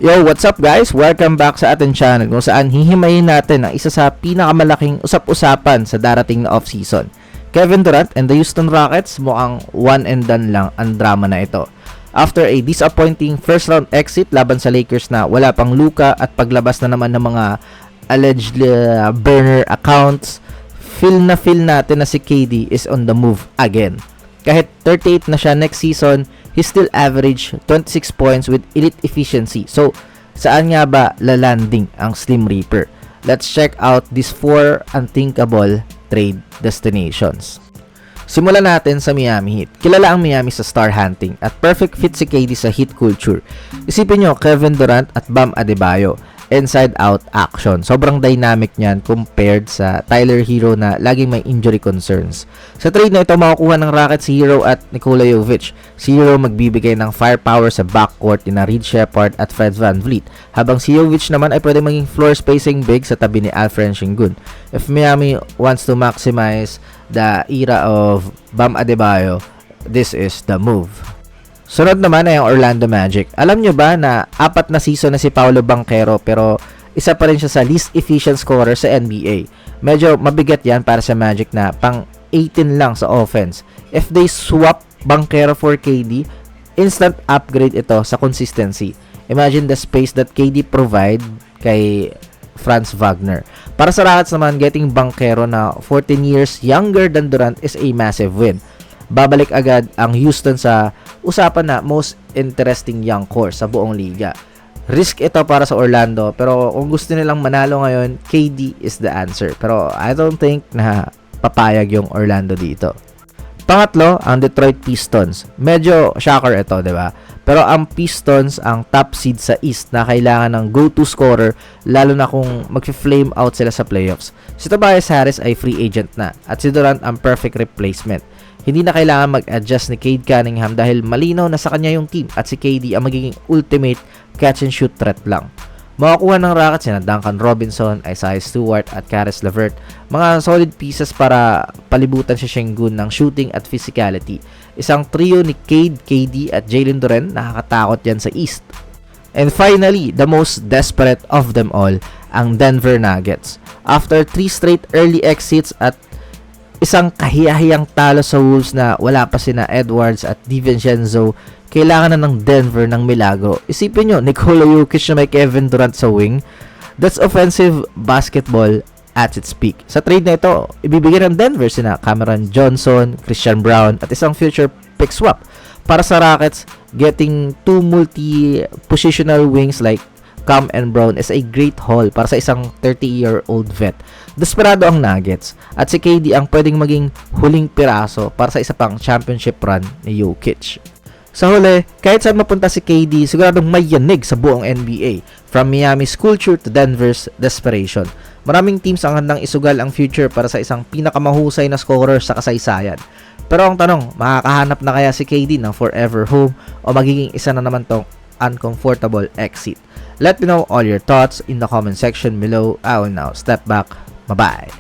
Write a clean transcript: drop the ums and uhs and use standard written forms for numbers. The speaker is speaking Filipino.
Yo, what's up guys? Welcome back sa ating channel kung saan hihimayin natin ang isa sa pinakamalaking usap-usapan sa darating na off-season. Kevin Durant and the Houston Rockets, mukhang one and done lang ang drama na ito. After a disappointing first round exit laban sa Lakers na wala pang Luka at paglabas na naman ng mga alleged burner accounts, feel natin na si KD is on the move again. Kahit 38 na siya next season, he still average 26 points with elite efficiency. So, saan nga ba lalanding ang Slim Reaper? Let's check out these 4 unthinkable trade destinations. Simulan natin sa Miami Heat. Kilala ang Miami sa star hunting at perfect fit si KD sa Heat culture. Isipin nyo, Kevin Durant at Bam Adebayo. Inside-out action. Sobrang dynamic niyan compared sa Tyler Hero na laging may injury concerns. Sa trade na ito, makukuha ng Rockets si Hero at Nikola Jovic. Si Hero magbibigay ng firepower sa backcourt ni Reed Sheppard at Fred VanVleet, habang si Jovic naman ay pwede maging floor spacing big sa tabi ni Alperen Sengun. If Miami wants to maximize the era of Bam Adebayo, this is the move. Sunod naman ay ang Orlando Magic. Alam nyo ba na 4 na season na si Paolo Banchero pero isa pa rin siya sa least efficient scorer sa NBA. Medyo mabigat yan para sa Magic na pang 18 lang sa offense. If they swap Banchero for KD, instant upgrade ito sa consistency. Imagine the space that KD provide kay Franz Wagner. Para sa Rockets naman, getting Banchero na 14 years younger than Durant is a massive win. Babalik agad ang Houston sa usapan na most interesting young core sa buong liga. Risk ito para sa Orlando, pero kung gusto nilang manalo ngayon, KD is the answer. Pero I don't think na papayag yung Orlando dito. Pangatlo, ang Detroit Pistons. Medyo shocker ito, di ba? Pero ang Pistons ang top seed sa East na kailangan ng go-to scorer, lalo na kung mag-flame out sila sa playoffs. Si Tobias Harris ay free agent na at si Durant ang perfect replacement. Hindi na kailangan mag-adjust ni Cade Cunningham dahil malinaw na sa kanya yung team at si KD ang magiging ultimate catch-and-shoot threat lang. Makakuha ng Rockets na Duncan Robinson, Isaiah Stewart at Caris LeVert, mga solid pieces para palibutan si Sengun ng shooting at physicality. Isang trio ni Cade, KD at Jalen Duren, nakakatakot yan sa East. And finally, the most desperate of them all, ang Denver Nuggets. After 3 straight early exits at isang kahiyahiyang talo sa Wolves na wala pa sina Edwards at DiVincenzo, kailangan na ng Denver ng milagro. Isipin nyo, Nikola Jokic na may Kevin Durant sa wing. That's offensive basketball at its peak. Sa trade na ito, ibibigay ng Denver sina Cameron Johnson, Christian Brown at isang future pick swap. Para sa Rockets, getting 2 multi-positional wings like Cam and Brown is a great haul para sa isang 30-year-old vet. Desperado ang Nuggets at si KD ang pwedeng maging huling piraso para sa isa pang championship run ni Jokic. Sa huli, kahit saan mapunta si KD, siguradong may yanig sa buong NBA, from Miami's culture to Denver's desperation. Maraming teams ang handang isugal ang future para sa isang pinakamahusay na scorer sa kasaysayan. Pero ang tanong, makakahanap na kaya si KD ng forever home o magiging isa na naman tong uncomfortable exit? Let me know all your thoughts in the comment section below. I will now step back. Bye-bye.